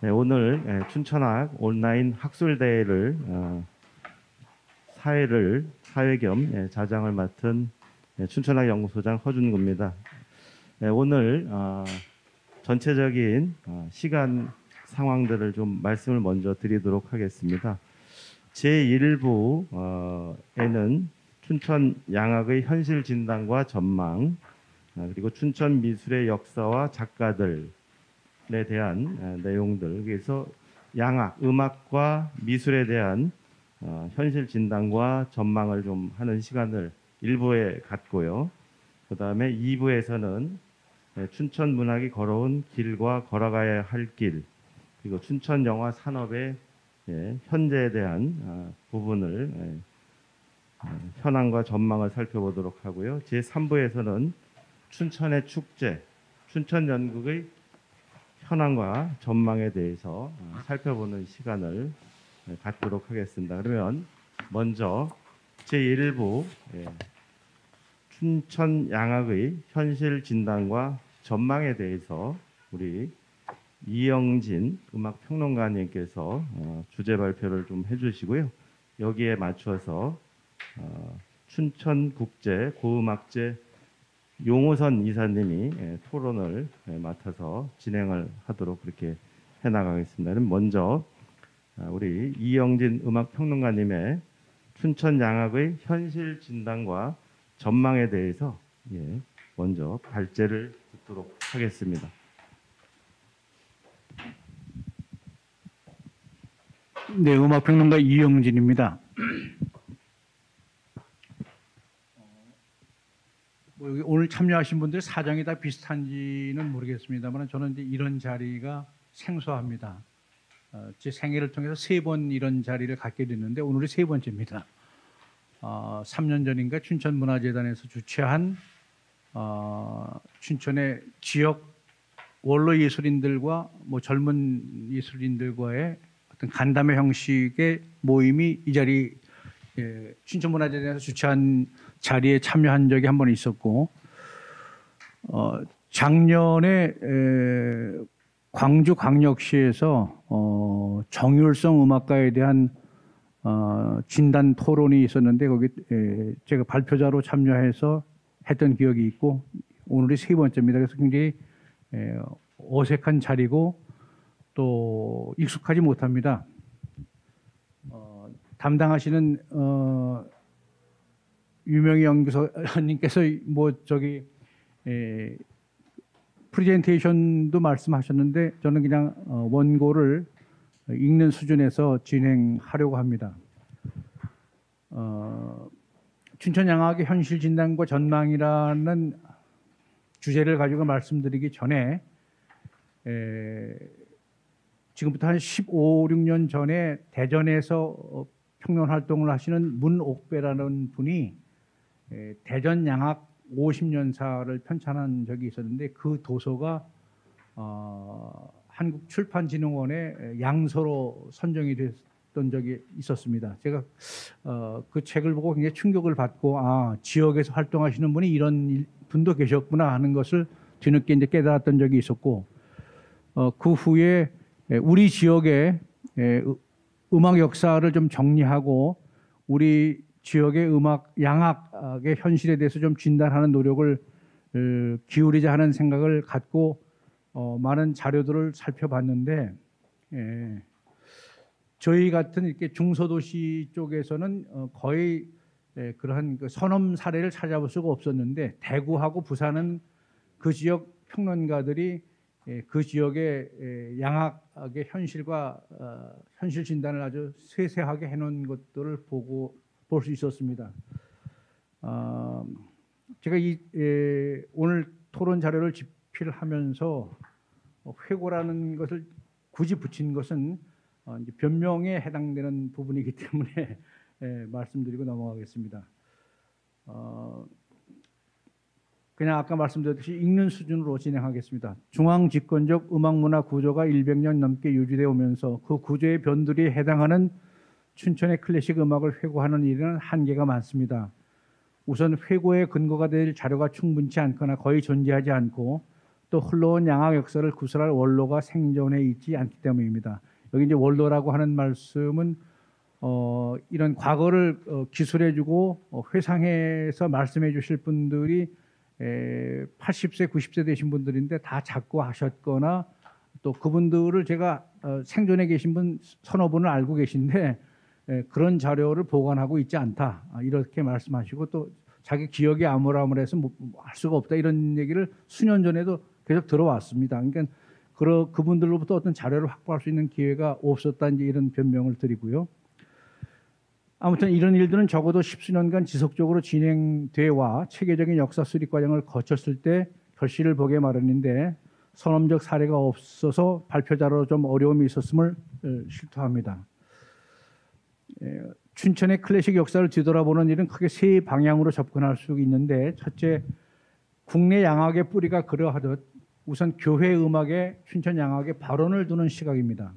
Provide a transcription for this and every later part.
네, 오늘 춘천학 온라인 학술대회를 사회 겸 자장을 맡은 춘천학 연구소장 허준구입니다. 오늘 전체적인 시간 상황들을 좀 말씀을 먼저 드리도록 하겠습니다. 제1부에는 춘천 양학의 현실 진단과 전망, 그리고 춘천 미술의 역사와 작가들에 대한 내용들, 그래서 양학, 음악과 미술에 대한 현실 진단과 전망을 좀 하는 시간을 1부에 갖고요. 그 다음에 2부에서는 춘천 문학이 걸어온 길과 걸어가야 할 길, 그리고 춘천 영화 산업의 현재에 대한 부분을 현황과 전망을 살펴보도록 하고요. 제3부에서는 춘천의 축제, 춘천 연극의 현황과 전망에 대해서 살펴보는 시간을 갖도록 하겠습니다. 그러면 먼저 제1부 춘천 양학의 현실 진단과 전망에 대해서 우리 이영진 음악평론가님께서 주제 발표를 좀 해주시고요. 여기에 맞춰서 춘천국제 고음악제 용호선 이사님이 토론을 맡아서 진행을 하도록 그렇게 해나가겠습니다. 그럼 먼저 우리 이영진 음악평론가님의 춘천 양학의 현실 진단과 전망에 대해서 먼저 발제를 듣도록 하겠습니다. 네, 음악평론가 이영진입니다. 여기 오늘 참여하신 분들 사정이 다 비슷한지는 모르겠습니다만 저는 이제 이런 자리가 생소합니다. 제 생애를 통해서 3번 이런 자리를 갖게 됐는데 오늘이 3번째입니다. 3년 전인가 춘천문화재단에서 주최한 춘천의 지역 원로 예술인들과 젊은 예술인들과의 어떤 간담회 형식의 모임이 이 자리 춘천문화재단에서 주최한 자리에 참여한 적이 한 번 있었고, 작년에 광주광역시에서 정율성 음악가에 대한 진단 토론이 있었는데 거기 제가 발표자로 참여해서 했던 기억이 있고 오늘이 3번째입니다. 그래서 굉장히 어색한 자리고 또 익숙하지 못합니다. 담당하시는 유명희 연구소님께서 프레젠테이션도 말씀하셨는데 저는 그냥 원고를 읽는 수준에서 진행하려고 합니다. 춘천 양학의 현실 진단과 전망이라는 주제를 가지고 말씀드리기 전에 지금부터 한 15, 16년 전에 대전에서 평론 활동을 하시는 문옥배라는 분이 대전 양학 50년사를 편찬한 적이 있었는데 그 도서가 한국출판진흥원의 양서로 선정이 됐던 적이 있었습니다. 제가 그 책을 보고 굉장히 충격을 받고 지역에서 활동하시는 분이 이런 분도 계셨구나 하는 것을 뒤늦게 이제 깨달았던 적이 있었고 그 후에 우리 지역의 음악 역사를 좀 정리하고 우리 지역의 음악 양학의 현실에 대해서 좀 진단하는 노력을 기울이자 하는 생각을 갖고 많은 자료들을 살펴봤는데 저희 같은 이렇게 중소도시 쪽에서는 거의 그러한 그 선험 사례를 찾아볼 수가 없었는데 대구하고 부산은 그 지역 평론가들이 그 지역의 양학의 현실과 현실 진단을 아주 세세하게 해놓은 것들을 보고 볼 수 있었습니다. 제가 오늘 토론 자료를 집필하면서 회고라는 것을 굳이 붙인 것은 이제 변명에 해당되는 부분이기 때문에 말씀드리고 넘어가겠습니다. 그냥 아까 말씀드렸듯이 읽는 수준으로 진행하겠습니다. 중앙 집권적 음악문화 구조가 100년 넘게 유지되어 오면서 그 구조의 변들이 해당하는 춘천의 클래식 음악을 회고하는 일에는 한계가 많습니다. 우선 회고의 근거가 될 자료가 충분치 않거나 거의 존재하지 않고 또 흘러온 양학 역사를 구설할 원로가 생존해 있지 않기 때문입니다. 여기 이제 원로라고 하는 말씀은 이런 과거를 기술해주고 회상해서 말씀해주실 분들이 80세, 90세 되신 분들인데 다 작고 하셨거나 또 그분들을 제가 생존해 계신 분 서너 분을 알고 계신데 그런 자료를 보관하고 있지 않다 이렇게 말씀하시고 또 자기 기억이 아무라물해서 할 수가 없다 이런 얘기를 수년 전에도 계속 들어왔습니다. 그러니까 그분들로부터 어떤 자료를 확보할 수 있는 기회가 없었다 이제 이런 변명을 드리고요. 아무튼 이런 일들은 적어도 십수년간 지속적으로 진행돼와 체계적인 역사 수립 과정을 거쳤을 때 결실을 보게 마련인데 선험적 사례가 없어서 발표 자료로 좀 어려움이 있었음을 실토합니다. 춘천의 클래식 역사를 뒤돌아보는 일은 크게 세 방향으로 접근할 수 있는데 첫째, 국내 양악의 뿌리가 그러하듯 우선 교회 음악에 춘천 양악에 발원을 두는 시각입니다.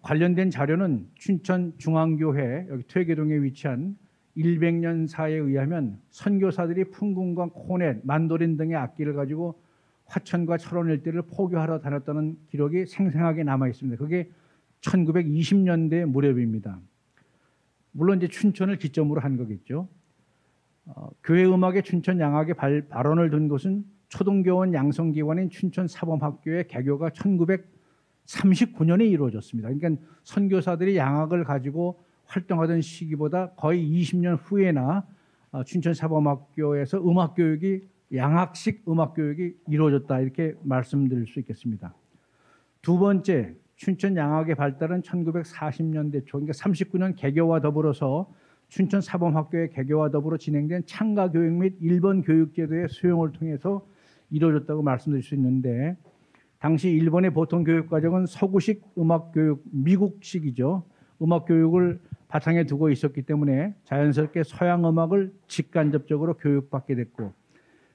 관련된 자료는 춘천 중앙교회 여기 퇴계동에 위치한 100년사에 의하면 선교사들이 풍금과 코넷, 만도린 등의 악기를 가지고 화천과 철원 일대를 포교하러 다녔다는 기록이 생생하게 남아 있습니다. 그게 1920년대 무렵입니다. 물론 이제 춘천을 기점으로 한 거겠죠. 교회 음악의 춘천 양악에 발원을 둔 것은 초등교원 양성기관인 춘천 사범학교의 개교가 1939년에 이루어졌습니다. 그러니까 선교사들이 양악을 가지고 활동하던 시기보다 거의 20년 후에나 춘천 사범학교에서 양악식 음악교육이 이루어졌다 이렇게 말씀드릴 수 있겠습니다. 두 번째, 춘천 양악의 발달은 1940년대 초, 그러니까 39년 개교와 더불어서 춘천 사범학교의 개교와 더불어 진행된 창가교육 및 일본 교육제도의 수용을 통해서 이루어졌다고 말씀드릴 수 있는데 당시 일본의 보통 교육 과정은 서구식 음악교육, 미국식이죠. 음악교육을 바탕에 두고 있었기 때문에 자연스럽게 서양 음악을 직간접적으로 교육받게 됐고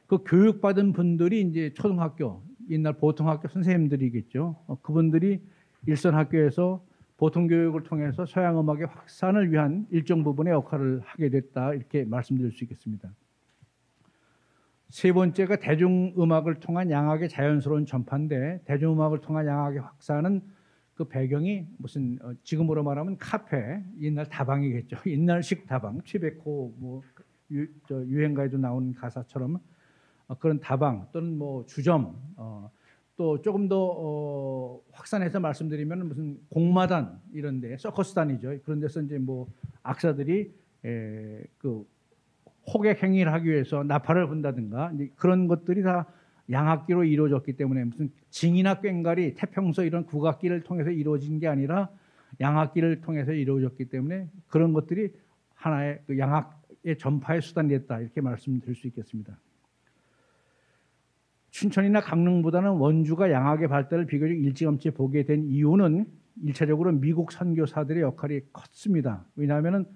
그 교육받은 분들이 이제 초등학교, 옛날 보통학교 선생님들이겠죠. 그분들이 일선학교에서 보통교육을 통해서 서양 음악의 확산을 위한 일정 부분의 역할을 하게 됐다 이렇게 말씀드릴 수 있겠습니다. 세 번째가 대중음악을 통한 양악의 자연스러운 전파인데 대중음악을 통한 양악의 확산은 그 배경이 무슨 지금으로 말하면 카페, 옛날 다방이겠죠. 옛날식 다방, 취백호 뭐 유행가에도 나온 가사처럼 그런 다방 또는 뭐 주점 또 조금 더 확산해서 말씀드리면 무슨 공마단 이런데 서커스단이죠. 그런 데서 이제 뭐 악사들이 그 호객 행위를 하기 위해서 나팔을 분다든가 그런 것들이 다 양악기로 이루어졌기 때문에 무슨 징이나 꽹과리, 태평서 이런 국악기를 통해서 이루어진 게 아니라 양악기를 통해서 이루어졌기 때문에 그런 것들이 하나의 그 양악의 전파의 수단이 됐다 이렇게 말씀드릴 수 있겠습니다. 춘천이나 강릉보다는 원주가 양악의 발달을 비교적 일찌감치 보게 된 이유는 일차적으로 미국 선교사들의 역할이 컸습니다. 왜냐하면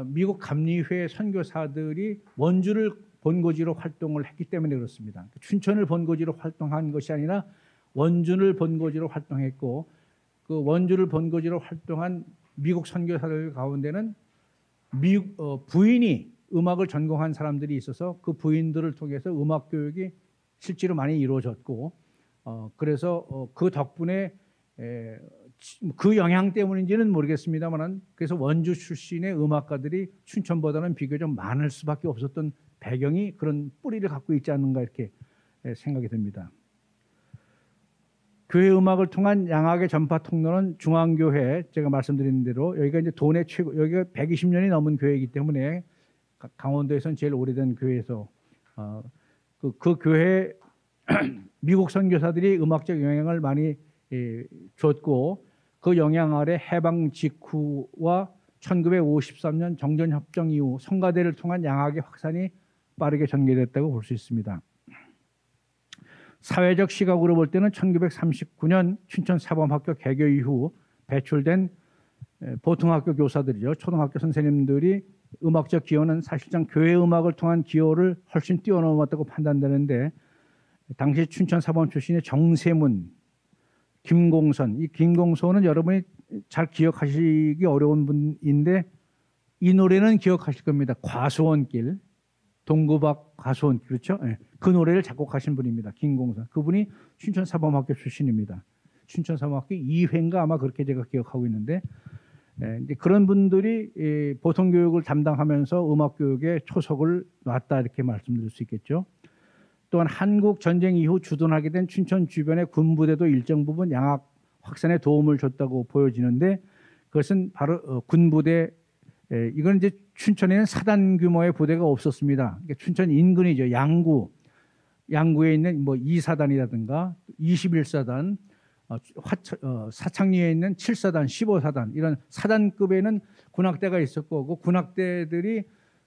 미국 감리회 선교사들이 원주를 본거지로 활동을 했기 때문에 그렇습니다. 춘천을 본거지로 활동한 것이 아니라 원주를 본거지로 활동했고 그 원주를 본거지로 활동한 미국 선교사들 가운데는 부인이 음악을 전공한 사람들이 있어서 그 부인들을 통해서 음악 교육이 실제로 많이 이루어졌고 그래서 그 덕분에 그 영향 때문인지는 모르겠습니다만 그래서 원주 출신의 음악가들이 춘천보다는 비교적 많을 수밖에 없었던 배경이 그런 뿌리를 갖고 있지 않는가 이렇게 생각이 듭니다. 교회 음악을 통한 양악의 전파 통로는 중앙교회 제가 말씀드린 대로 여기가 이제 도내 최고 여기가 120년이 넘은 교회이기 때문에 강원도에서는 제일 오래된 교회에서 그 교회 미국 선교사들이 음악적 영향을 많이 줬고 그 영향 아래 해방 직후와 1953년 정전협정 이후 성가대를 통한 양악의 확산이 빠르게 전개됐다고 볼 수 있습니다. 사회적 시각으로 볼 때는 1939년 춘천 사범학교 개교 이후 배출된 보통학교 교사들이죠. 초등학교 선생님들이 음악적 기여는 사실상 교회 음악을 통한 기여를 훨씬 뛰어넘었다고 판단되는데 당시 춘천 사범 출신의 정세문, 김공선, 이 김공선은 여러분이 잘 기억하시기 어려운 분인데 이 노래는 기억하실 겁니다. 과수원길. 동구박 가수원 그렇죠? 예. 그 노래를 작곡하신 분입니다. 김공선. 그분이 춘천사범학교 출신입니다. 춘천사범학교 2회인가 아마 그렇게 제가 기억하고 있는데 이제 그런 분들이 보통교육을 담당하면서 음악교육에 초석을 놨다 이렇게 말씀드릴 수 있겠죠. 또한 한국 전쟁 이후 주둔하게 된 춘천 주변의 군부대도 일정 부분 양악 확산에 도움을 줬다고 보여지는데 그것은 바로 군부대 이건 이제 춘천에는 사단 규모의 부대가 없었습니다. 그러니까 춘천 인근이죠. 양구에 있는 뭐 2사단이라든가 21사단, 사창리에 있는 7사단, 15사단 이런 사단급에는 군악대가 있었고 그 군악대들이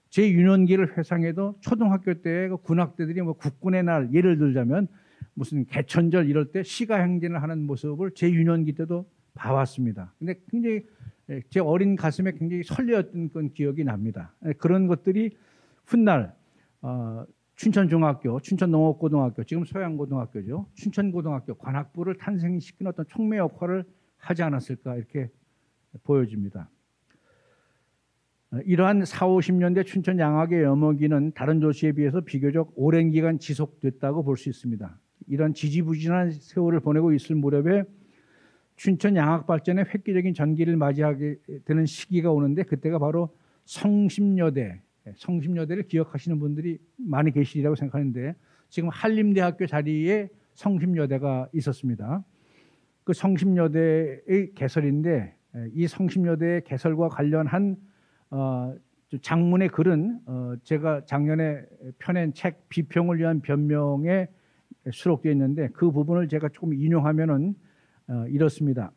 제 유년기를 회상해도 초등학교 때 그 군악대들이 뭐 국군의 날 예를 들자면 무슨 개천절 이럴 때 시가 행진을 하는 모습을 제 유년기 때도 봐왔습니다. 근데 굉장히 제 어린 가슴에 굉장히 설레었던 그런 기억이 납니다. 그런 것들이 훗날 춘천중학교, 춘천농업고등학교, 지금 소양고등학교죠. 춘천고등학교 관악부를 탄생시키는 어떤 촉매 역할을 하지 않았을까 이렇게 보여집니다. 이러한 40, 50년대 춘천 양악의 여머기는 다른 도시에 비해서 비교적 오랜 기간 지속됐다고 볼 수 있습니다. 이런 지지부진한 세월을 보내고 있을 무렵에 춘천 양악 발전의 획기적인 전기를 맞이하게 되는 시기가 오는데 그때가 바로 성심여대를 기억하시는 분들이 많이 계시리라고 생각하는데 지금 한림대학교 자리에 성심여대가 있었습니다. 그 성심여대의 개설인데 이 성심여대의 개설과 관련한 장문의 글은 제가 작년에 펴낸 책 비평을 위한 변명에 수록되어 있는데 그 부분을 제가 조금 인용하면은 이렇습니다.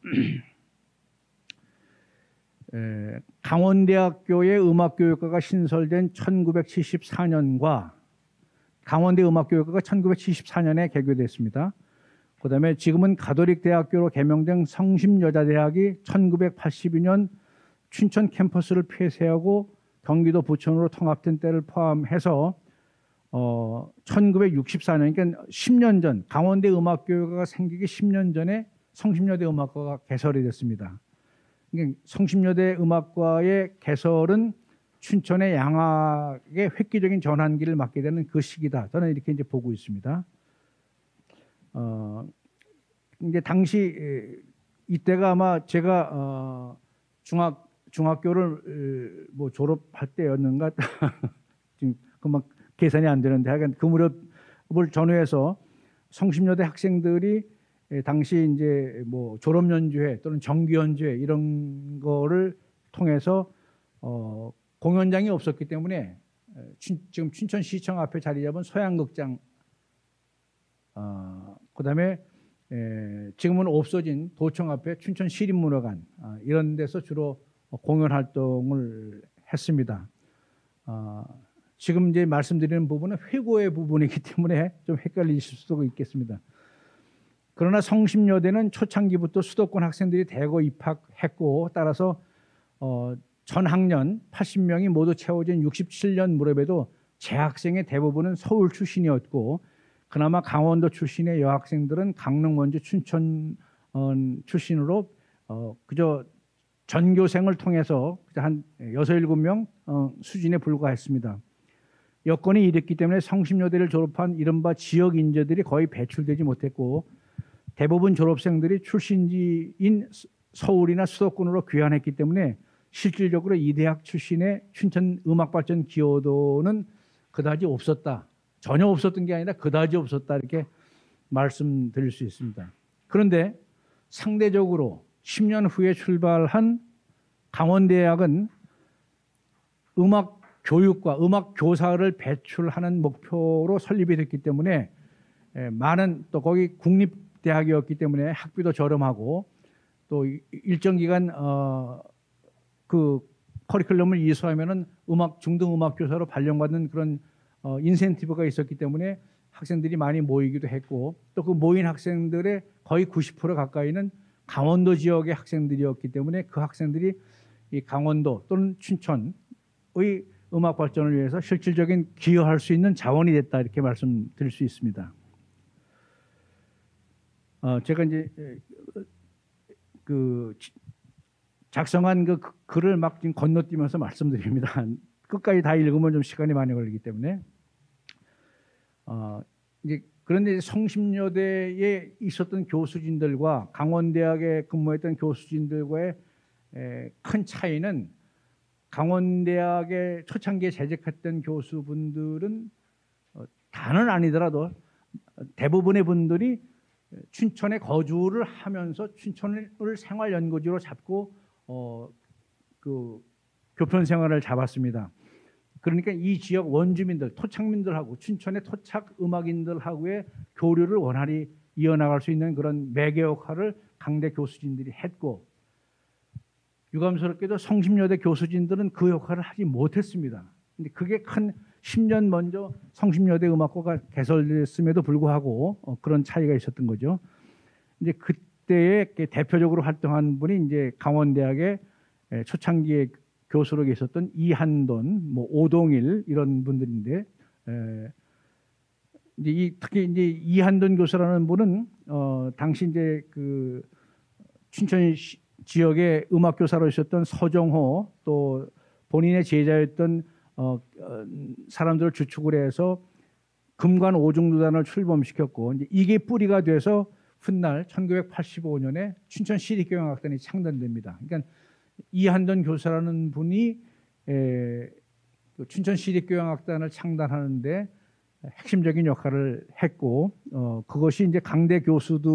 강원대학교의 음악교육과가 신설된 1974년과 강원대 음악교육과가 1974년에 개교됐습니다. 그다음에 지금은 가톨릭대학교로 개명된 성심여자대학이 1982년 춘천 캠퍼스를 폐쇄하고 경기도 부천으로 통합된 때를 포함해서 1964년, 그러니까 10년 전 강원대 음악교육과가 생기기 10년 전에 성심여대 음악과가 개설이 됐습니다. 그러니까 성심여대 음악과의 개설은 춘천의 양악의 획기적인 전환기를 맞게 되는 그 시기다. 저는 이렇게 이제 보고 있습니다. 이제 당시 이때가 아마 제가 중학교를 뭐 졸업할 때였는가 지금 금방 계산이 안 되는데 하여간 그 무렵을 전후해서 성심여대 학생들이 당시 이제 뭐 졸업 연주회 또는 정기 연주회 이런 거를 통해서 공연장이 없었기 때문에 지금 춘천시청 앞에 자리 잡은 소양극장 그다음에 지금은 없어진 도청 앞에 춘천시립문화관 이런 데서 주로 공연 활동을 했습니다. 지금 이제 말씀드리는 부분은 회고의 부분이기 때문에 좀 헷갈리실 수도 있겠습니다. 그러나 성심여대는 초창기부터 수도권 학생들이 대거 입학했고 따라서 전 학년 80명이 모두 채워진 67년 무렵에도 재학생의 대부분은 서울 출신이었고 그나마 강원도 출신의 여학생들은 강릉, 원주, 춘천 출신으로 그저 전교생을 통해서 한 6, 7명 수준에 불과했습니다. 여건이 이랬기 때문에 성심여대를 졸업한 이른바 지역 인재들이 거의 배출되지 못했고 대부분 졸업생들이 출신지인 서울이나 수도권으로 귀환했기 때문에 실질적으로 이 대학 출신의 춘천 음악발전 기여도는 그다지 없었다. 전혀 없었던 게 아니라 그다지 없었다 이렇게 말씀드릴 수 있습니다. 그런데 상대적으로 10년 후에 출발한 강원대학은 음악 교육과 음악 교사를 배출하는 목표로 설립이 됐기 때문에 많은 또 거기 국립대학이었기 때문에 학비도 저렴하고 또 일정 기간 그 커리큘럼을 이수하면은 중등 음악 교사로 발령받는 그런 인센티브가 있었기 때문에 학생들이 많이 모이기도 했고 또 그 모인 학생들의 거의 90% 가까이는 강원도 지역의 학생들이었기 때문에 그 학생들이 이 강원도 또는 춘천의 음악 발전을 위해서 실질적인 기여할 수 있는 자원이 됐다 이렇게 말씀드릴 수 있습니다. 제가 이제 그 작성한 그 글을 막 지금 건너뛰면서 말씀드립니다. 끝까지 다 읽으면 좀 시간이 많이 걸리기 때문에 이제 그런데 성심여대에 있었던 교수진들과 강원대학에 근무했던 교수진들과의 큰 차이는 강원대학에 초창기에 재직했던 교수분들은 다는 아니더라도 대부분의 분들이 춘천에 거주를 하면서 춘천을 생활연구지로 잡고 그 교편 생활을 잡았습니다. 그러니까 이 지역 원주민들, 토착민들하고 춘천의 토착 음악인들하고의 교류를 원활히 이어나갈 수 있는 그런 매개 역할을 강대 교수진들이 했고, 유감스럽게도 성심여대 교수진들은 그 역할을 하지 못했습니다. 근데 그게 큰 10년 먼저 성심여대 음악과가 개설됐음에도 불구하고 그런 차이가 있었던 거죠. 이제 그때에 대표적으로 활동한 분이 이제 강원대학의 초창기에 교수로 계셨던 이한돈, 뭐 오동일 이런 분들인데, 이제 특히 이제 이한돈 교수라는 분은 당시 이제 그 춘천 지역의 음악 교사로 있었던 서정호, 또 본인의 제자였던 사람들을 주축을 해서 금관 오중두단을 출범시켰고, 이제 이게 뿌리가 돼서 훗날 1985년에 춘천 시립교향악단이 창단됩니다. 그러니까 이한돈 교사라는 분이 춘천 시립교향악단을 창단하는데 핵심적인 역할을 했고, 그것이 이제 강대 교수들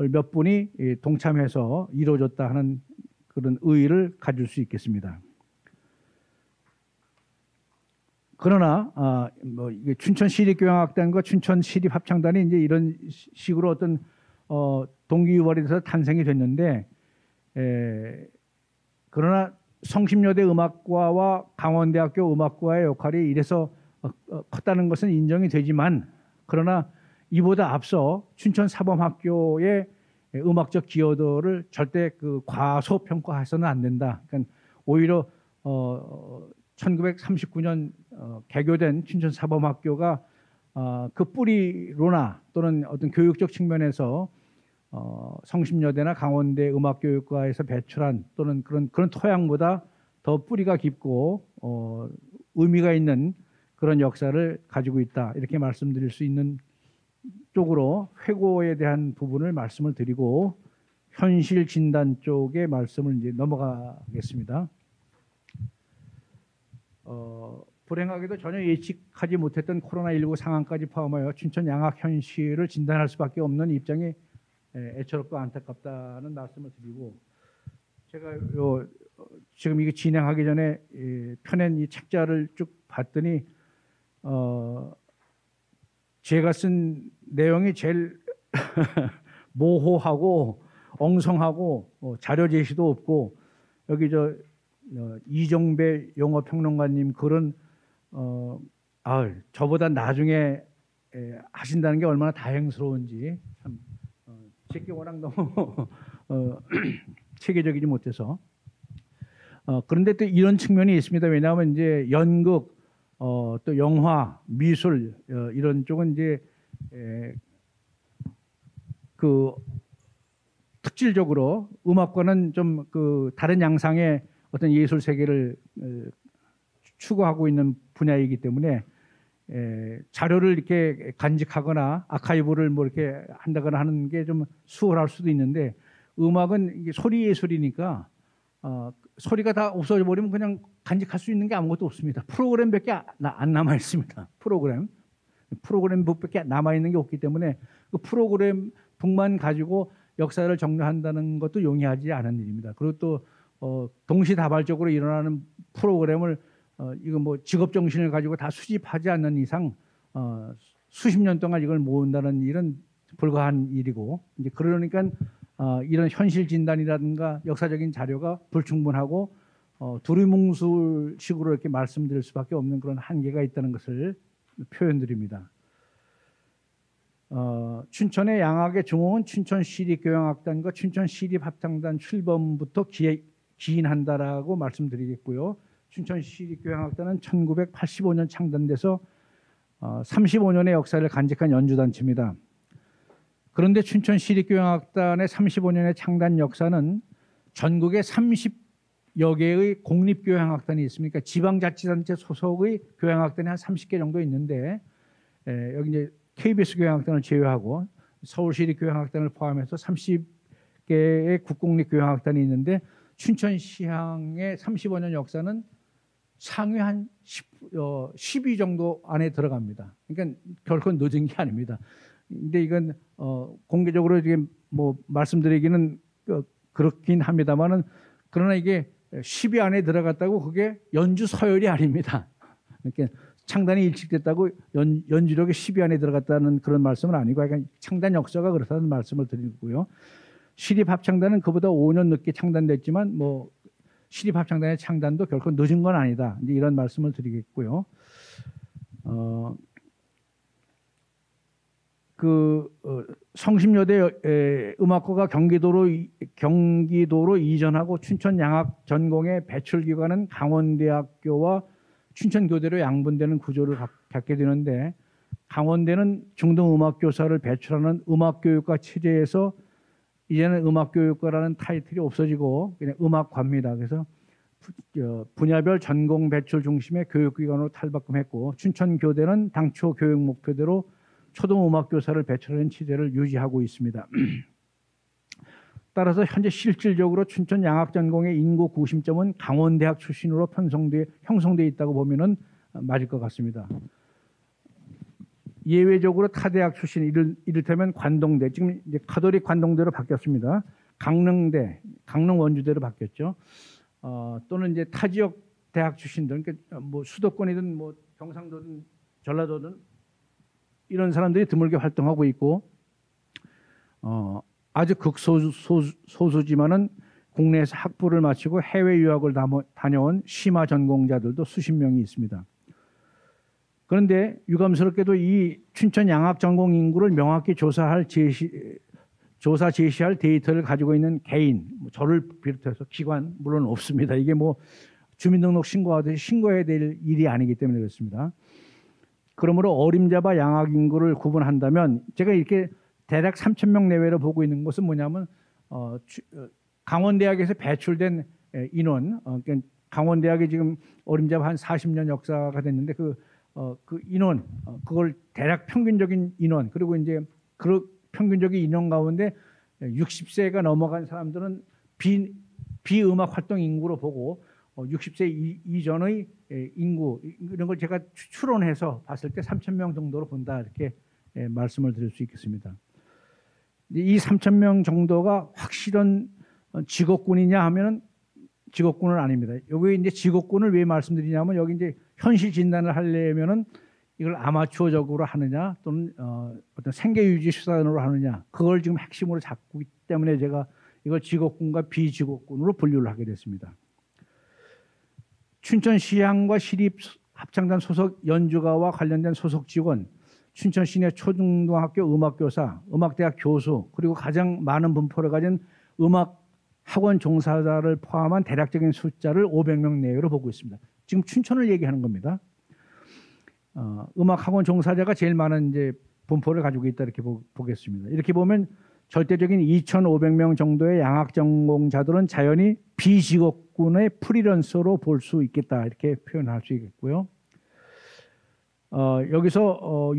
몇 분이 동참해서 이루어졌다 하는 그런 의의를 가질 수 있겠습니다. 그러나 뭐 이게 춘천 시립교향악단과 춘천 시립합창단이 이제 이런 식으로 어떤 동기유발이 돼서 탄생이 됐는데, 그러나 성심여대 음악과와 강원대학교 음악과의 역할이 이래서 컸다는 것은 인정이 되지만, 그러나 이보다 앞서 춘천 사범학교의 음악적 기여도를 절대 그 과소평가해서는 안 된다. 그러니까 오히려 1939년 개교된 춘천 사범학교가 그 뿌리로나 또는 어떤 교육적 측면에서 성심여대나 강원대 음악교육과에서 배출한 또는 그런 토양보다 더 뿌리가 깊고 의미가 있는 그런 역사를 가지고 있다, 이렇게 말씀드릴 수 있는 쪽으로 회고에 대한 부분을 말씀을 드리고 현실 진단 쪽의 말씀을 이제 넘어가겠습니다. 불행하게도 전혀 예측하지 못했던 코로나19 상황까지 포함하여 춘천 양악 현실을 진단할 수밖에 없는 입장이 애처롭고 안타깝다는 말씀을 드리고, 제가 지금 이게 진행하기 전에 펴낸 이 책자를 쭉 봤더니 제가 쓴 내용이 제일 모호하고 엉성하고 자료 제시도 없고, 여기 이종배 영어평론가님 글은 저보다 나중에 하신다는 게 얼마나 다행스러운지, 참 제게 워낙 너무 체계적이지 못해서. 그런데 또 이런 측면이 있습니다. 왜냐하면 이제 연극, 또 영화, 미술 이런 쪽은 이제 그 특질적으로 음악과는 좀 그 다른 양상의 어떤 예술 세계를 추구하고 있는 분야이기 때문에 자료를 이렇게 간직하거나 아카이브를 뭐 이렇게 한다거나 하는 게 좀 수월할 수도 있는데, 음악은 이게 소리 예술이니까 소리가 다 없어져 버리면 그냥 간직할 수 있는 게 아무것도 없습니다. 프로그램밖에 안 남아 있습니다. 프로그램북밖에 남아 있는 게 없기 때문에 그 프로그램북만 가지고 역사를 정리한다는 것도 용이하지 않은 일입니다. 그리고 또 동시다발적으로 일어나는 프로그램을 이거 뭐 직업 정신을 가지고 다 수집하지 않는 이상 수십 년 동안 이걸 모은다는 일은 불가한 일이고, 이제 그러니까 이런 현실 진단이라든가 역사적인 자료가 불충분하고 두리뭉술식으로 이렇게 말씀드릴 수밖에 없는 그런 한계가 있다는 것을 표현드립니다. 춘천의 양악의 중흥은 춘천 시립교향악단과 춘천 시립합창단 출범부터 기인한다라고 말씀드리겠고요. 춘천 시립교향악단은 1985년 창단돼서 35년의 역사를 간직한 연주단체입니다. 그런데 춘천 시립교향악단의 35년의 창단 역사는 전국의 여개의 공립교향악단이 있습니까? 지방자치단체 소속의 교향악단이 한 30개 정도 있는데 여기 이제 KBS 교향악단을 제외하고 서울시립 교향악단을 포함해서 30개의 국공립 교향악단이 있는데 춘천시향의 35년 역사는 상위 한 10위 정도 안에 들어갑니다. 그러니까 결코 늦은 게 아닙니다. 근데 이건 공개적으로 이게 뭐 말씀드리기는 그렇긴 합니다만은 그러나 이게 10위 안에 들어갔다고 그게 연주 서열이 아닙니다. 그러니까 창단이 일찍됐다고 연주력이 10위 안에 들어갔다는 그런 말씀은 아니고 약간 창단 역사가 그렇다는 말씀을 드리고요. 시립합창단은 그보다 5년 늦게 창단됐지만 뭐 시립합창단의 창단도 결코 늦은 건 아니다. 이제 이런 말씀을 드리겠고요. 성심여대 음악과가 경기도로 이전하고 춘천 양악 전공의 배출 기관은 강원대학교와 춘천교대로 양분되는 구조를 갖게 되는데 강원대는 중등음악교사를 배출하는 음악교육과 체제에서 이제는 음악교육과라는 타이틀이 없어지고 그냥 음악과입니다. 그래서 분야별 전공 배출 중심의 교육기관으로 탈바꿈했고 춘천교대는 당초 교육 목표대로 초등음악교사를 배출하는 체제를 유지하고 있습니다. 따라서 현재 실질적으로 춘천 양악전공의 인구 구심점은 강원대학 출신으로 형성되어 있다고 보면 맞을 것 같습니다. 예외적으로 타대학 출신 이를테면 관동대, 지금 이제 카톨릭 관동대로 바뀌었습니다. 강릉대, 강릉 원주대로 바뀌었죠. 또는 이제 타 지역 대학 출신들, 그러니까 뭐 수도권이든 뭐 경상도든 전라도든 이런 사람들이 드물게 활동하고 있고, 아주 극소수지만은 국내에서 학부를 마치고 해외 유학을 다녀온 심화 전공자들도 수십 명이 있습니다. 그런데 유감스럽게도 이 춘천 양악 전공 인구를 명확히 조사 제시할 데이터를 가지고 있는 개인, 저를 비롯해서 기관 물론 없습니다. 이게 뭐 주민등록 신고하듯이 신고해야 될 일이 아니기 때문에 그렇습니다. 그러므로 어림잡아 양악 인구를 구분한다면 제가 이렇게 대략 3,000명 내외로 보고 있는 것은 뭐냐면 강원대학에서 배출된 인원, 그러니까 강원대학이 지금 어림잡아 한 40년 역사가 됐는데 그 인원, 그걸 대략 평균적인 인원, 그리고 이제 그 평균적인 인원 가운데 60세가 넘어간 사람들은 비음악 활동 인구로 보고 60세 이전의 인구 이런 걸 제가 추론해서 봤을 때 3,000명 정도로 본다 이렇게 말씀을 드릴 수 있겠습니다. 이 3,000명 정도가 확실한 직업군이냐 하면은 직업군은 아닙니다. 여기 이제 직업군을 왜 말씀드리냐면 여기 이제 현실 진단을 하려면은 이걸 아마추어적으로 하느냐 또는 어떤 생계유지 수단으로 하느냐 그걸 지금 핵심으로 잡고 있기 때문에 제가 이걸 직업군과 비직업군으로 분류를 하게 됐습니다. 춘천시향과 시립합창단 소속 연주가와 관련된 소속 직원, 춘천시내 초중등학교 음악교사, 음악대학 교수 그리고 가장 많은 분포를 가진 음악학원 종사자를 포함한 대략적인 숫자를 500명 내외로 보고 있습니다. 지금 춘천을 얘기하는 겁니다. 음악학원 종사자가 제일 많은 이제 분포를 가지고 있다 이렇게 보겠습니다. 이렇게 보면 절대적인 2,500명 정도의 양악 전공자들은 자연히 비직업군의 프리랜서로 볼 수 있겠다 이렇게 표현할 수 있겠고요. 여기서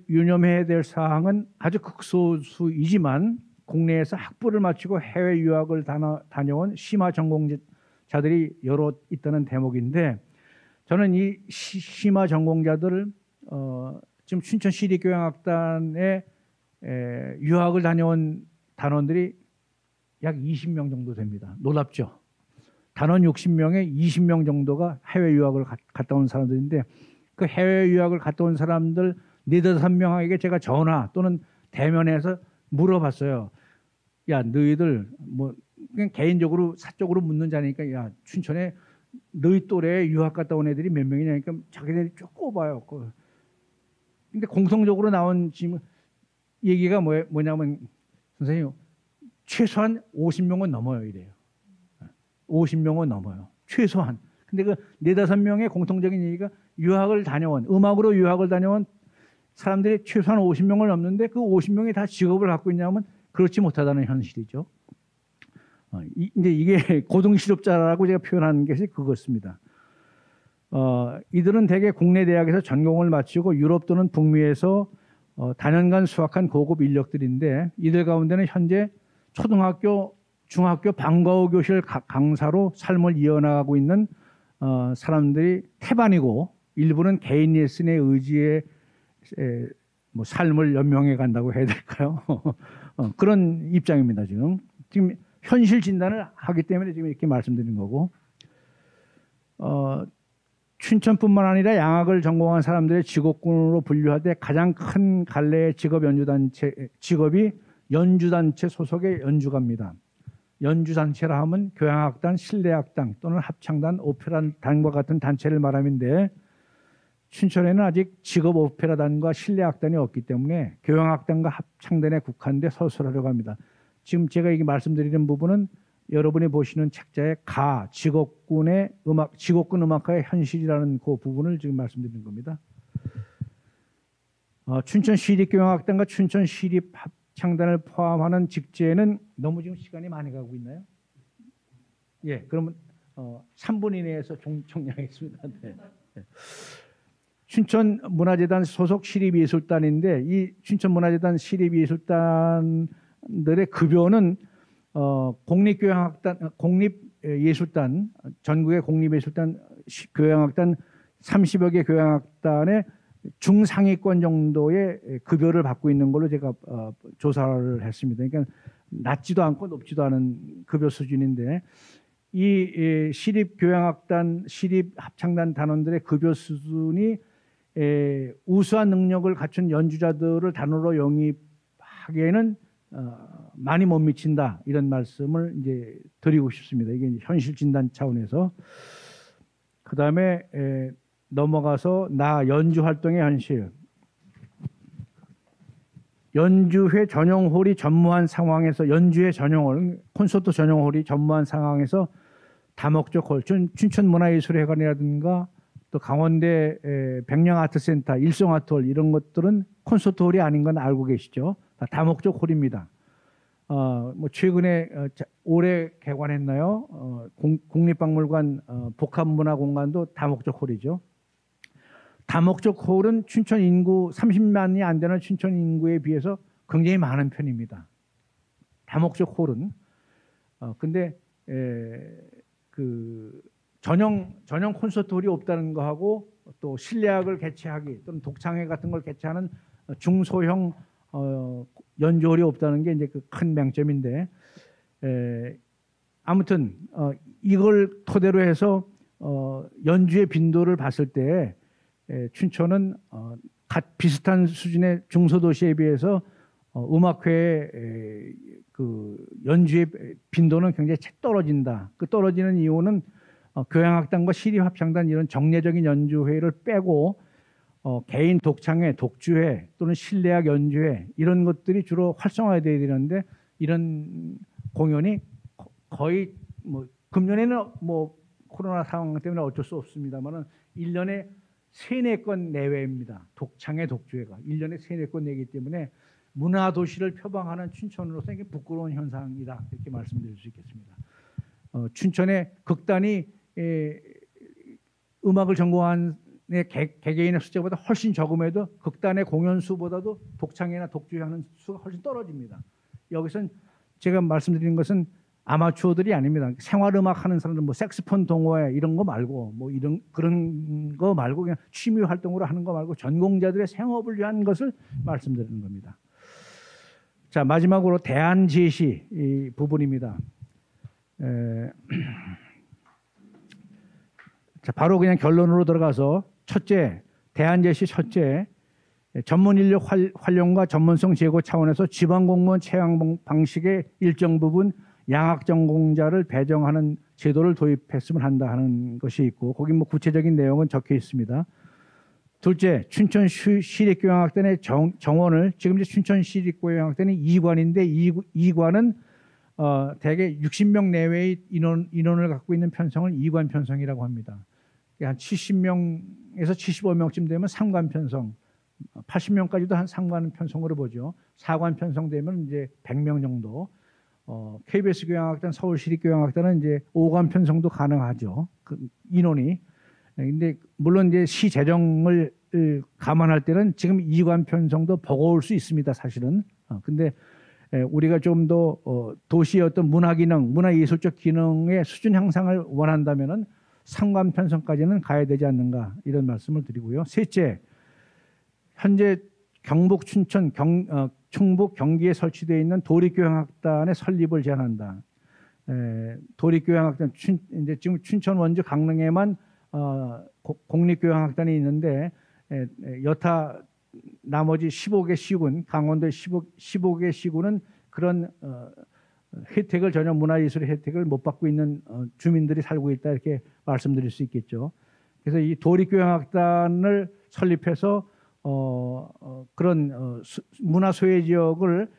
유념해야 될 사항은 아주 극소수이지만 국내에서 학부를 마치고 해외 유학을 다녀온 심화 전공자들이 여러 있다는 대목인데 저는 이 심화 전공자들을 지금 춘천시립교향악단에 유학을 다녀온 단원들이 약 20명 정도 됩니다. 놀랍죠? 단원 60명에 20명 정도가 해외 유학을 갔다 온 사람들인데 그 해외 유학을 갔다 온 사람들 4~5명에게 제가 전화 또는 대면해서 물어봤어요. 야, 너희들 뭐 그냥 개인적으로 사적으로 묻는 자니까 야, 춘천에 너희 또래 유학 갔다 온 애들이 몇 명이냐니까 자기들이 쭉 꼽아요. 근데 공통적으로 나온 지금 얘기가 뭐냐면 선생님 최소한 50명은 넘어요 이래요. 50명은 넘어요. 최소한. 근데 그 4~5명의 공통적인 얘기가 유학을 다녀온 음악으로 유학을 다녀온 사람들이 최소한 50명을 넘는데 그 50명이 다 직업을 갖고 있냐면 그렇지 못하다는 현실이죠. 이제 이게 고등실업자라고 제가 표현하는 것이 그것입니다. 이들은 대개 국내 대학에서 전공을 마치고 유럽 또는 북미에서 다년간 수학한 고급 인력들인데 이들 가운데는 현재 초등학교, 중학교 방과후 교실 강사로 삶을 이어나가고 있는 사람들이 태반이고 일부는 개인 레슨에 의지해 뭐 삶을 연명해 간다고 해야 될까요? 그런 입장입니다. 지금 현실 진단을 하기 때문에 지금 이렇게 말씀드린 거고 춘천뿐만 아니라 양학을 전공한 사람들의 직업군으로 분류하되 가장 큰 갈래의 직업이 연주단체 소속의 연주가입니다. 연주단체라 하면 교향악단, 실내악단 또는 합창단, 오페라단과 같은 단체를 말함인데 춘천에는 아직 직업 오페라단과 실내악단이 없기 때문에 교향악단과 합창단에 국한돼 서술하려고 합니다. 지금 제가 이게 말씀드리는 부분은 여러분이 보시는 책자의 직업군 음악가의 현실이라는 그 부분을 지금 말씀드리는 겁니다. 춘천 시립교향악단과 춘천 시립합창단을 포함하는 직제는 너무 지금 시간이 많이 가고 있나요? 예, 그러면 3분 이내에서 종료하겠습니다. 네. 춘천문화재단 소속 시립예술단인데 이 춘천문화재단 시립예술단들의 급여는 공립예술단 전국의 공립예술단 교향악단 30여 개 교향악단의 중상위권 정도의 급여를 받고 있는 걸로 제가 조사를 했습니다. 그러니까 낮지도 않고 높지도 않은 급여 수준인데 이 시립교향악단, 시립합창단 단원들의 급여 수준이 우수한 능력을 갖춘 연주자들을 단원으로 영입하기에는 많이 못 미친다 이런 말씀을 이제 드리고 싶습니다. 이게 이제 현실 진단 차원에서 그 다음에 넘어가서 연주 활동의 현실. 연주회 전용홀이 전무한 상황에서 연주회 전용홀, 콘서트 전용홀이 전무한 상황에서 다목적 홀, 춘천문화예술회관이라든가 또 강원대 백령아트센터, 일송아트홀 이런 것들은 콘서트홀이 아닌 건 알고 계시죠? 다목적 홀입니다. 뭐 최근에 올해 개관했나요? 국립박물관 복합문화공간도 다목적 홀이죠. 다목적 홀은 춘천 인구 30만이 안 되는 춘천 인구에 비해서 굉장히 많은 편입니다. 다목적 홀은 근데 그 전용 콘서트 홀이 없다는 거하고 또 실내악을 개최하기 또는 독창회 같은 걸 개최하는 중소형 연주홀이 없다는 게 이제 그 큰 맹점인데 아무튼 이걸 토대로 해서 연주의 빈도를 봤을 때 춘천은 비슷한 수준의 중소도시에 비해서 음악회의 그 연주의 빈도는 굉장히 떨어진다. 그 떨어지는 이유는 교향악단과 시립합창단 이런 정례적인 연주회를 빼고 개인 독창회, 독주회 또는 실내악 연주회 이런 것들이 주로 활성화돼야 되는데 이런 공연이 거의 뭐 금년에는 뭐 코로나 상황 때문에 어쩔 수 없습니다만은 1년에 3-4건 내외입니다. 독창회, 독주회가 1년에 3-4건 내기 때문에 문화도시를 표방하는 춘천으로서 이게 부끄러운 현상이다 이렇게 말씀드릴 수 있겠습니다. 춘천의 극단이 음악을 전공한 개개인의 숫자보다 훨씬 적음에도 극단의 공연 수보다도 독창회나 독주회 하는 수가 훨씬 떨어집니다. 여기서는 제가 말씀드리는 것은 아마추어들이 아닙니다. 생활음악 하는 사람들 뭐 색스폰 동호회 이런 거 말고 뭐 그런 거 말고 그냥 취미 활동으로 하는 거 말고 전공자들의 생업을 위한 것을 말씀드리는 겁니다. 자, 마지막으로 대안 제시 이 부분입니다. 자, 바로 그냥 결론으로 들어가서 대안 제시 첫째, 전문 인력 활용과 전문성 제고 차원에서 지방 공무원 채용 방식의 일정 부분 양학 전공자를 배정하는 제도를 도입했으면 한다 하는 것이 있고 거기 뭐 구체적인 내용은 적혀 있습니다. 둘째, 춘천 시립교향악단의 정원을 지금 이제 춘천 시립교향악단이 2관인데 2관은 대개 60명 내외의 인원을 갖고 있는 편성을 2관 편성이라고 합니다. 한 70명에서 75명쯤 되면 3관 편성, 80명까지도 한 3관 편성으로 보죠. 4관 편성되면 이제 100명 정도. KBS 교향악단, 서울시립 교향악단은 이제 5관 편성도 가능하죠. 그 인원이. 근데 물론 이제 시 재정을 감안할 때는 지금 2관 편성도 버거울 수 있습니다. 사실은. 근데 우리가 좀 더 도시의 어떤 문화 기능, 문화예술적 기능의 수준 향상을 원한다면은 3관 편성까지는 가야 되지 않는가 이런 말씀을 드리고요. 셋째, 현재 경북, 춘천, 충북, 경기에 설치되어 있는 도립교향악단의 설립을 제안한다. 도립교향악단 이제 지금 춘천, 원주, 강릉에만 공립교향악단이 있는데 여타 나머지 15개 시군, 강원도 15개 시군은 그런 혜택을 전혀 문화예술의 혜택을 못 받고 있는 주민들이 살고 있다 이렇게 말씀드릴 수 있겠죠. 그래서 이 도립교향악단을 설립해서 그런 문화 소외 지역을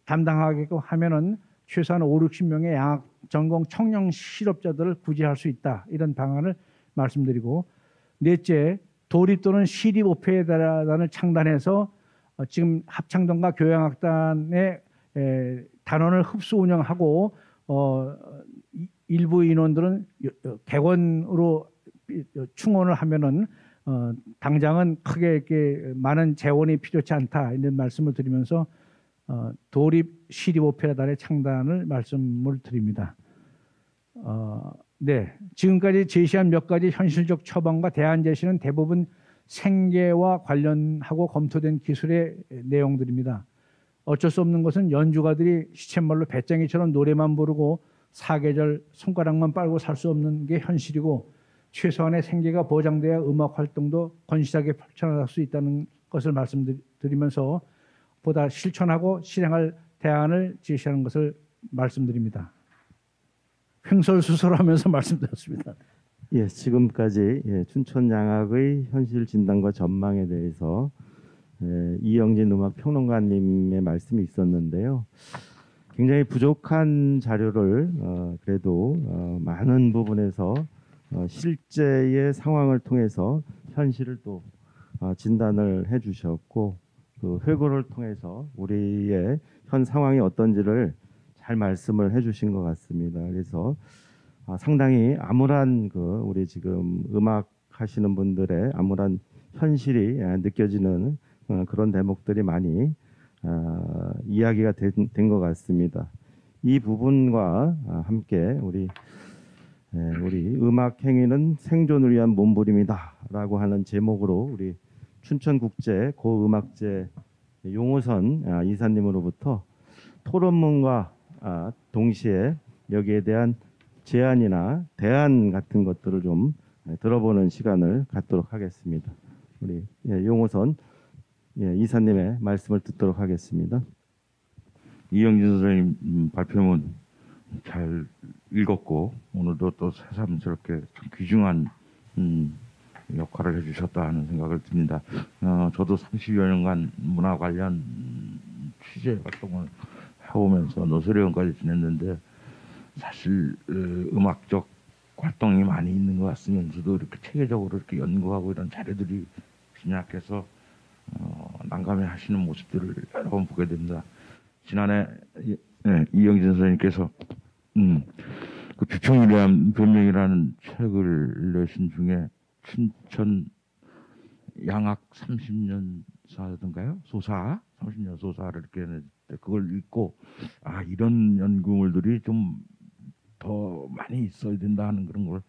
담당하게끔 하면은 최소한 5, 60명의 양악 전공 청년 실업자들을 구제할 수 있다 이런 방안을 말씀드리고, 넷째, 도립 또는 시립 오페라단을 창단해서 지금 합창단과 교향악단의 단원을 흡수 운영하고 일부 인원들은 객원으로 충원을 하면은 당장은 크게 이렇게 많은 재원이 필요치 않다 이런 말씀을 드리면서 도립 시립 오페라단의 창단을 말씀을 드립니다. 네, 지금까지 제시한 몇 가지 현실적 처방과 대안 제시는 대부분 생계와 관련하고 검토된 기술의 내용들입니다. 어쩔 수 없는 것은 연주가들이 시쳇말로 배짱이처럼 노래만 부르고 사계절 손가락만 빨고 살 수 없는 게 현실이고, 최소한의 생계가 보장돼야 음악 활동도 건실하게 펼쳐나갈 수 있다는 것을 말씀드리면서 보다 실천하고 실행할 대안을 제시하는 것을 말씀드립니다. 횡설수설하면서 말씀드렸습니다. 예, 지금까지 춘천 양악의 현실 진단과 전망에 대해서 이영진 음악 평론가님의 말씀이 있었는데요. 굉장히 부족한 자료를 그래도 많은 부분에서 실제의 상황을 통해서 현실을 또 진단을 해주셨고, 그 회고를 통해서 우리의 현 상황이 어떤지를 잘 말씀을 해주신 것 같습니다. 그래서 상당히 암울한 우리 지금 음악 하시는 분들의 암울한 현실이 느껴지는 그런 대목들이 많이 이야기가 된 것 같습니다. 이 부분과 함께 우리 음악 행위는 생존을 위한 몸부림이다라고 하는 제목으로 우리 춘천국제 고음악제 용호선 이사님으로부터 토론문과 동시에 여기에 대한 제안이나 대안 같은 것들을 좀 들어보는 시간을 갖도록 하겠습니다. 우리 용호선 이사님의 말씀을 듣도록 하겠습니다. 이영진 선생님 발표문 잘 읽었고, 오늘도 또 새삼스럽게 참 귀중한 역할을 해주셨다 하는 생각을 듭니다. 저도 30여 년간 문화 관련 취재 활동을 해오면서 노쇠련까지 지냈는데, 사실 음악적 활동이 많이 있는 것 같으면서도 이렇게 체계적으로 이렇게 연구하고 이런 자료들이 빈약해서 난감해하시는 모습들을 여러 번 보게 됩니다. 지난해 이영진 선생님께서 그 비평이란 변명이라는 책을 내신 중에 춘천 양악 30년사든가요? 소사 30년 소사를 이렇게 했는데, 그걸 읽고 이런 연구물들이 좀 더 많이 있어야 된다 하는 그런 걸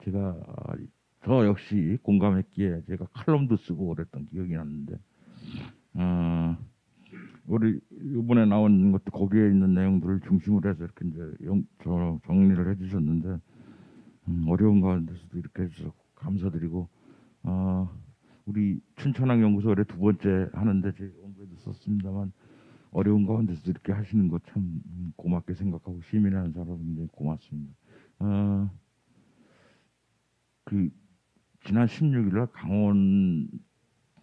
제가 저 역시 공감했기에 제가 칼럼도 쓰고 그랬던 기억이 났는데, 우리 이번에 나온 것도 거기에 있는 내용들을 중심으로 해서 이렇게 이제 정리를 해주셨는데, 어려운 가운데서도 이렇게 해주셔서 감사드리고, 우리 춘천학 연구소 올해 두 번째 하는데 제 원고에도 썼습니다만, 어려운 가운데서도 이렇게 하시는 거 참 고맙게 생각하고 시민하는 사람 굉장히 고맙습니다. 그 지난 16일 날 강원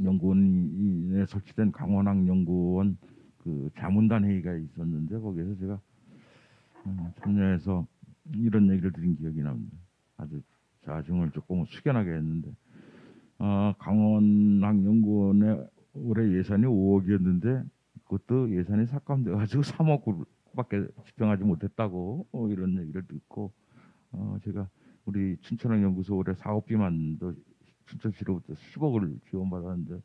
연구원에 설치된 강원학 연구원 그 자문단 회의가 있었는데, 거기에서 제가 참여해서 이런 얘기를 드린 기억이 납니다. 아주 자중을 조금 숙연하게 했는데, 강원학 연구원의 올해 예산이 5억이었는데 그것도 예산이 삭감돼 가지고 3억으로 100밖에 집행하지 못했다고 이런 얘기를 듣고 제가 우리 춘천항 연구소 올해 사업비만도 춘천시로부터 10억을 지원받았는데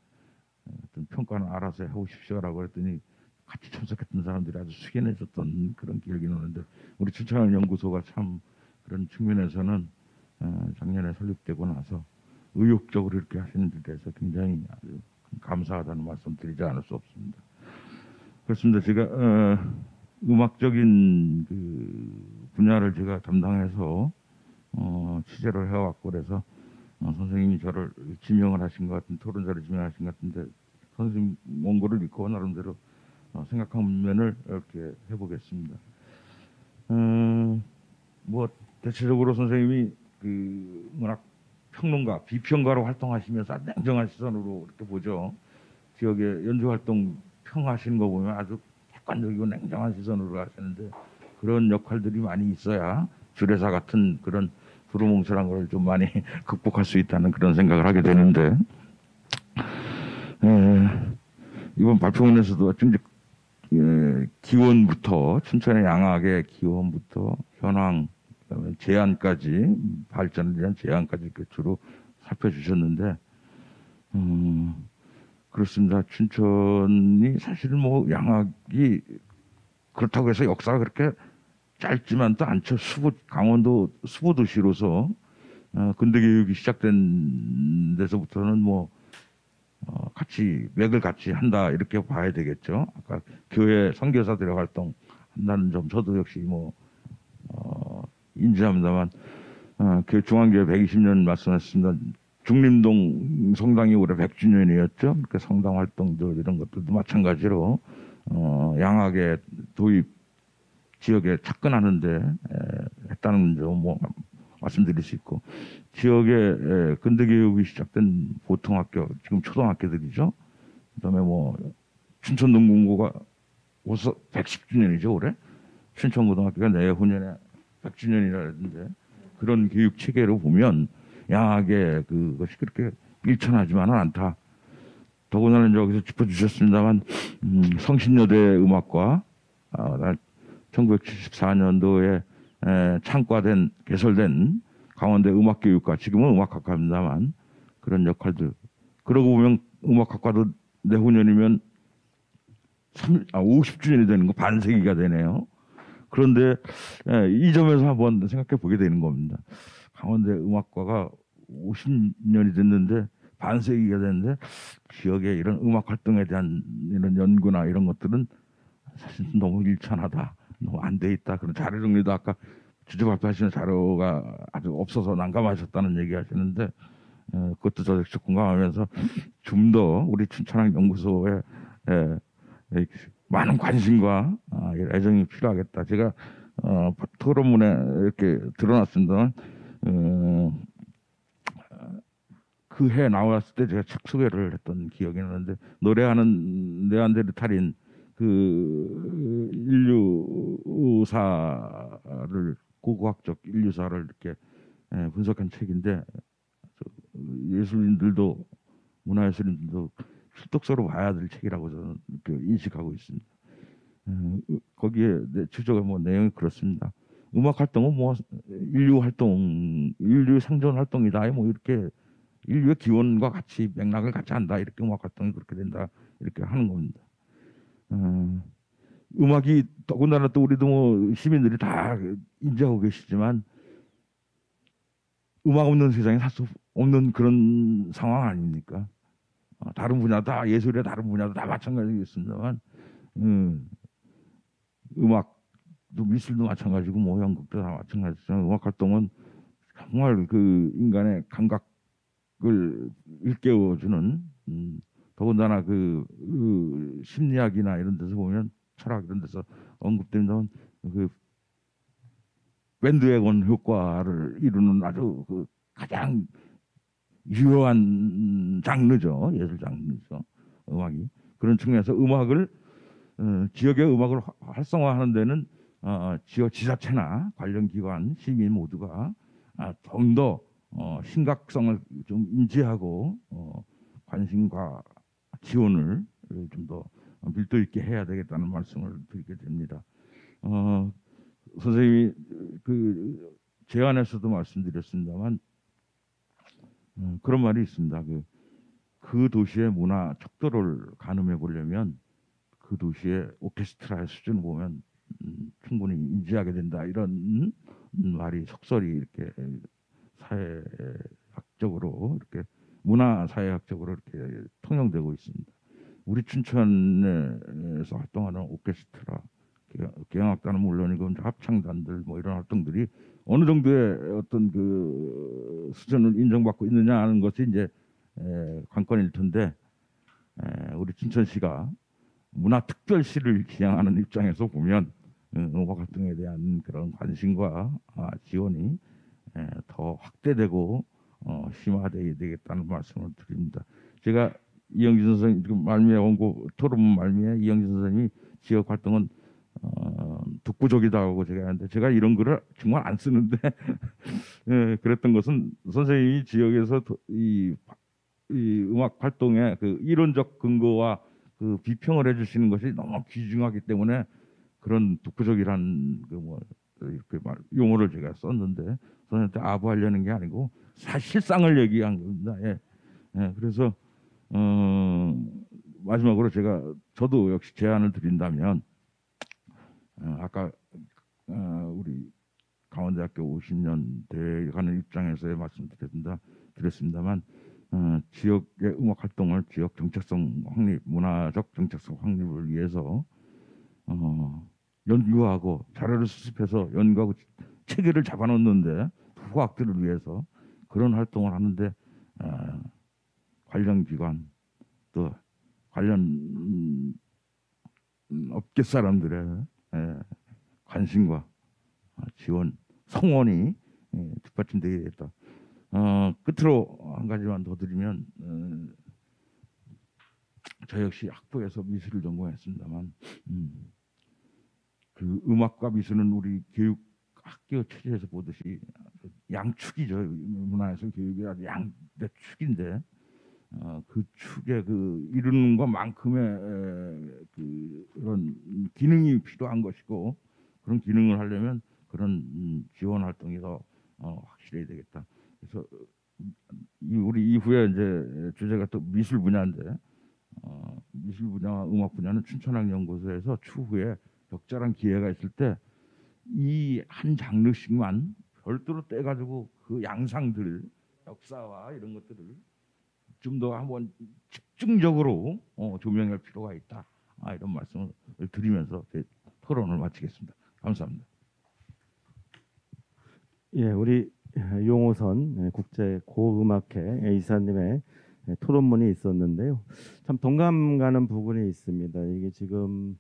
어떤 평가는 알아서 해오십시오라고 했더니 같이 참석했던 사람들이 아주 숙연해졌던 그런 기억이 나는데 우리 춘천항 연구소가 참 그런 측면에서는 작년에 설립되고 나서 의욕적으로 이렇게 하시는 데 대해서 굉장히 아주 감사하다는 말씀 드리지 않을 수 없습니다. 그렇습니다. 제가 음악적인 그 분야를 제가 담당해서 취재를 해왔고 그래서 선생님이 저를 지명을 하신 것 같은 토론자를 지명하신 것 같은데 선생님 원고를 읽고 나름대로 생각한 면을 이렇게 해보겠습니다. 뭐 대체적으로 선생님이 그 문학 평론가, 비평가로 활동하시면서 아주 냉정한 시선으로 이렇게 보죠. 지역의 연주 활동 평하시는 거 보면 아주 객관적이고 냉정한 시선으로 하시는데 그런 역할들이 많이 있어야 주례사 같은 그런 두루뭉술한 걸 좀 많이 극복할 수 있다는 그런 생각을 하게 되는데 이번 발표문에서도 이제 기원부터 춘천의 양악의 기원부터 현황 그다음에 제안까지 발전을 위한 제안까지 이렇게 주로 살펴주셨는데 그렇습니다. 춘천이 사실은 뭐 양악이 그렇다고 해서 역사가 그렇게 짧지만 또 않죠. 강원도 수보 도시로서 근대 교육이 시작된 데서부터는 뭐 같이 맥을 같이 한다 이렇게 봐야 되겠죠. 아까 교회 선교사들의 활동 한다는 점 저도 역시 뭐 인지합니다만 중앙교회 120년 말씀하셨습니다. 중림동 성당이 올해 100주년이었죠. 그러니까 성당 활동들 이런 것들도 마찬가지로 양악의 도입 지역에 접근하는데 했다는 점 뭐 말씀드릴 수 있고 지역의 근대 교육이 시작된 보통학교 지금 초등학교들이죠. 그다음에 뭐 춘천동군고가 110주년이죠 올해. 춘천고등학교가 내후년에 100주년이라는데 그런 교육 체계로 보면 양악의 그것이 그렇게 일천하지만은 않다. 더군다나 여기서 짚어주셨습니다만 성신여대 음악과 1974년도에 개설된 강원대 음악교육과 지금은 음악학과입니다만 그런 역할들. 그러고 보면 음악학과도 내후년이면 50주년이 되는 거 반세기가 되네요. 그런데 이 점에서 한번 생각해 보게 되는 겁니다. 강원대 음악과가 50년이 됐는데 반세기가 됐는데 지역의 이런 음악 활동에 대한 이런 연구나 이런 것들은 사실 너무 일천하다. 너무 안 돼 있다. 그런 자료 정리도 아까 주제 발표하시는 자료가 아주 없어서 난감하셨다는 얘기 하시는데 그것도 저 역시 공감하면서 좀 더 우리 춘천항 연구소에 많은 관심과 애정이 필요하겠다. 제가 토론문에 이렇게 드러났습니다만 그 해 나왔을 때 제가 책 소개를 했던 기억이 나는데 노래하는 네안데르탈인 그 인류사를 고고학적 인류사를 이렇게 분석한 책인데 예술인들도 문화예술인들도 필독서로 봐야 될 책이라고 저는 이렇게 인식하고 있습니다. 거기에 주제가 뭐 내용이 그렇습니다. 음악 활동은 뭐 인류 활동, 인류 생존 활동이다. 뭐 이렇게 인류의 기원과 같이 맥락을 같이 한다. 이렇게 음악 활동이 그렇게 된다. 이렇게 하는 겁니다. 음악이 더군다나 또 우리도 뭐 시민들이 다 인지하고 계시지만 음악 없는 세상에 살 수 없는 그런 상황 아닙니까? 다른 분야 다 예술의 다른 분야도 다 마찬가지겠습니다만 음악도 미술도 마찬가지고 뭐 연극도 다 마찬가지지만 음악 활동은 정말 그 인간의 감각을 일깨워주는 더군다나 그 심리학이나 이런 데서 보면 철학 이런 데서 언급되는 그 밴드웨건 효과를 이루는 아주 그 가장 유효한 장르죠. 예술 장르죠. 음악이. 그런 측면에서 음악을 지역의 음악을 활성화하는 데는 지역 지자체나 관련 기관, 시민 모두가 좀 더 심각성을 좀 인지하고 관심과 지원을 좀 더 밀도 있게 해야 되겠다는 말씀을 드리게 됩니다. 선생님이 그 제안에서도 말씀드렸습니다만 그런 말이 있습니다. 그 도시의 문화 척도를 가늠해 보려면 그 도시의 오케스트라의 수준을 보면 충분히 인지하게 된다. 이런 말이 속설이 이렇게 사회학적으로 이렇게 문화 사회학적으로 이렇게 통용되고 있습니다. 우리 춘천에서 활동하는 오케스트라, 경악단은 물론이고 합창단들 뭐 이런 활동들이 어느 정도의 어떤 그 수준을 인정받고 있느냐 하는 것이 이제 관건일 텐데 우리 춘천시가 문화특별시를 지향하는 입장에서 보면 음악 활동에 대한 그런 관심과 지원이 더 확대되고 심화되어야 되겠다는 말씀을 드립니다. 제가 이영진 선생님 지금 말미에 원고 토론 말미에 이영진 선생님이 지역 활동은 독보적이다고 제가 하는데 제가 이런 글을 정말 안 쓰는데 그랬던 것은 선생님이 지역에서 이 음악 활동의 그 이론적 근거와 그 비평을 해주시는 것이 너무 귀중하기 때문에 그런 독보적이란 그 뭐 이렇게 용어를 제가 썼는데 선생님한테 아부하려는 게 아니고 사실상을 얘기한 겁니다. 그래서 마지막으로 저도 역시 제안을 드린다면 아까 우리 강원대학교 50년 대회 가는 입장에서의 말씀드렸습니다만 지역의 음악 활동을 지역 정체성 확립, 문화적 정체성 확립을 위해서 연구하고 자료를 수집해서 연구하고 체계를 잡아놓는데 후학들을 위해서 그런 활동을 하는데 관련 기관 또 관련 업계 사람들의 관심과 지원, 성원이 뒷받침되겠다. 끝으로 한 가지만 더 드리면 저 역시 학부에서 미술을 전공했습니다만 그 음악과 미술은 우리 교육 학교 체제에서 보듯이 양축이죠. 문화에서 교육이 아주 양대 축인데 그 축의 그 이루는 것만큼의 그런 기능이 필요한 것이고 그런 기능을 하려면 그런 지원 활동이 더 확실해야 되겠다. 그래서 우리 이후에 이제 주제가 또 미술 분야인데 미술 분야와 음악 분야는 춘천학연구소에서 추후에 적절한 기회가 있을 때 이 한 장르씩만 별도로 떼가지고 그 양상들 역사와 이런 것들을 좀 더 한번 집중적으로 조명할 필요가 있다. 이런 말씀을 드리면서 제 토론을 마치겠습니다. 감사합니다. 예, 우리 용호선 국제 고음악회 이사님의 토론문이 있었는데요. 참 동감 가는 부분이 있습니다. 이게 지금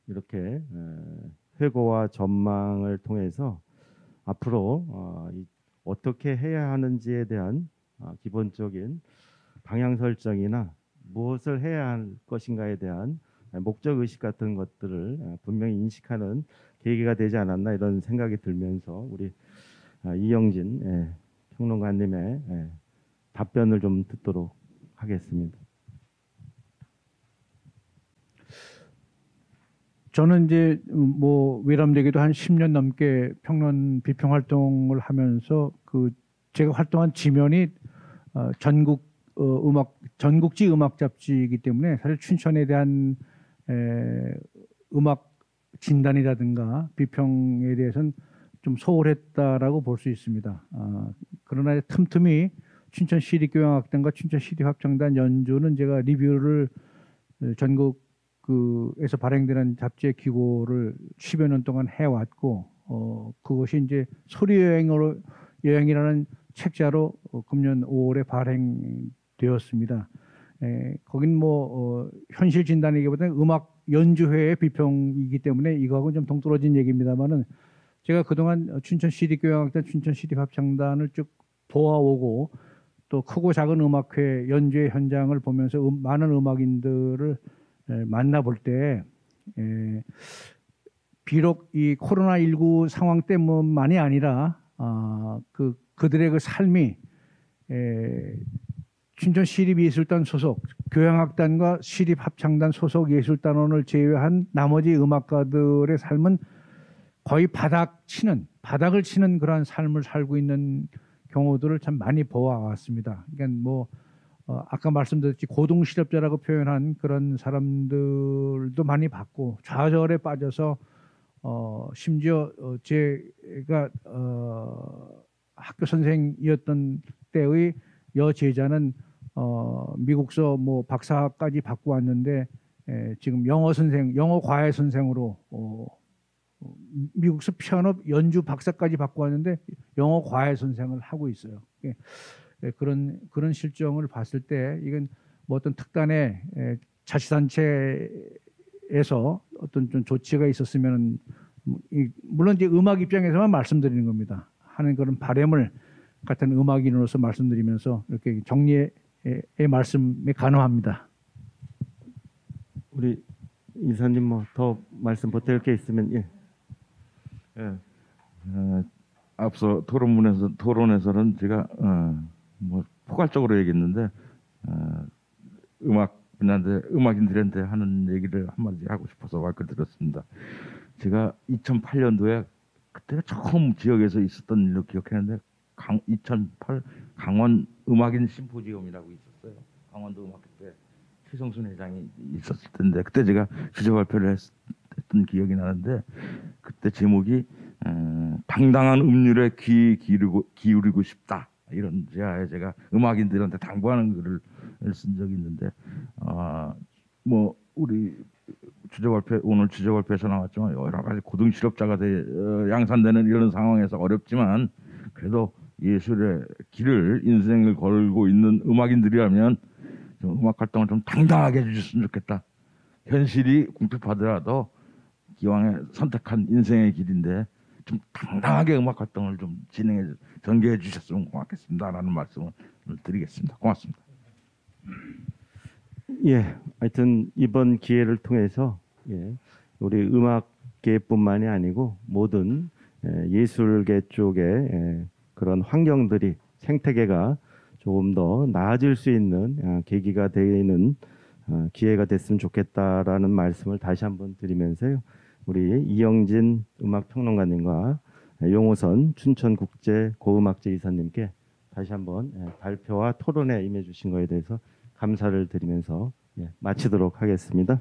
이렇게 회고와 전망을 통해서 앞으로 어떻게 해야 하는지에 대한 기본적인 방향 설정이나 무엇을 해야 할 것인가에 대한 목적 의식 같은 것들을 분명히 인식하는 계기가 되지 않았나 이런 생각이 들면서 우리 이영진 평론가님의 답변을 좀 듣도록 하겠습니다. 저는 이제 뭐 외람되게도 한 10년 넘게 평론 비평 활동을 하면서 그 제가 활동한 지면이 전국지 음악 잡지이기 때문에 사실 춘천에 대한 음악 진단이라든가 비평에 대해서는 좀 소홀했다라고 볼 수 있습니다. 그러나 틈틈이 춘천 시립교향악단과 춘천 시립합창단 연주는 제가 리뷰를 전국에서 발행되는 잡지의 기고를 10여 년 동안 해왔고 그것이 이제 소리여행이라는 책자로 금년 5월에 발행되었습니다. 거긴 뭐 현실 진단이기보다는 음악 연주회의 비평이기 때문에 이거하고는 좀 동떨어진 얘기입니다만은 제가 그동안 춘천 시립교향악단, 춘천 시립합창단을 쭉 보아오고 또 크고 작은 음악회 연주회 현장을 보면서 많은 음악인들을 만나볼 때 비록 이 코로나19 상황 때문만이 아니라 그들의 그 삶이 춘천 시립예술단 소속 교향악단과 시립합창단 소속 예술단원을 제외한 나머지 음악가들의 삶은 거의 바닥을 치는 그런 삶을 살고 있는 경우들을 참 많이 보아왔습니다. 그러니까 뭐 아까 말씀드렸지 고동실업자라고 표현한 그런 사람들도 많이 봤고 좌절에 빠져서 심지어 제가 학교 선생이었던 때의 여제자는 미국서 뭐 박사까지 받고 왔는데 지금 영어 과외 선생으로 미국서 피아노 연주 박사까지 받고 왔는데 영어 과외 선생을 하고 있어요. 그런 실정을 봤을 때 이건 뭐 어떤 특단의 자치단체에서 어떤 좀 조치가 있었으면 물론 이제 음악 입장에서만 말씀드리는 겁니다. 하는 그런 바람을 같은 음악인으로서 말씀드리면서 이렇게 정리의 말씀에 가능합니다. 우리 이사님 뭐 더 말씀 보탤 게 있으면 예. 예. 앞서 토론에서는 제가 뭐 포괄적으로 얘기했는데 음악인들한테 하는 얘기를 한마디 하고 싶어서 말걸 들었습니다. 제가 2008년도에 그때가 처음 지역에서 있었던 일로 기억했는데 2008 강원 음악인 심포지엄이라고 있었어요. 강원도 음악회 최성순 회장이 있었을 텐데 그때 제가 주제 발표를 했던 기억이 나는데 그때 제목이 당당한 음률에 귀 기울이고 싶다 이런 제가 음악인들한테 당부하는 글을 쓴 적이 있는데 뭐 우리 오늘 주제 발표에서 나왔지만 여러 가지 고등 실업자가 양산되는 이런 상황에서 어렵지만 그래도 예술의 길을 인생을 걸고 있는 음악인들이라면 좀 음악 활동을 좀 당당하게 해주셨으면 좋겠다. 현실이 궁핍하더라도 기왕에 선택한 인생의 길인데 좀 당당하게 음악 활동을 좀 전개해 주셨으면 고맙겠습니다라는 말씀을 드리겠습니다. 고맙습니다. 예, 하여튼 이번 기회를 통해서 우리 음악계뿐만이 아니고 모든 예술계 쪽에 그런 환경들이 생태계가 조금 더 나아질 수 있는 계기가 되는 기회가 됐으면 좋겠다라는 말씀을 다시 한번 드리면서요. 우리 이영진 음악평론가님과 용호선 춘천국제 고음악제 이사님께 다시 한번 발표와 토론에 임해 주신 것에 대해서 감사를 드리면서 마치도록 하겠습니다.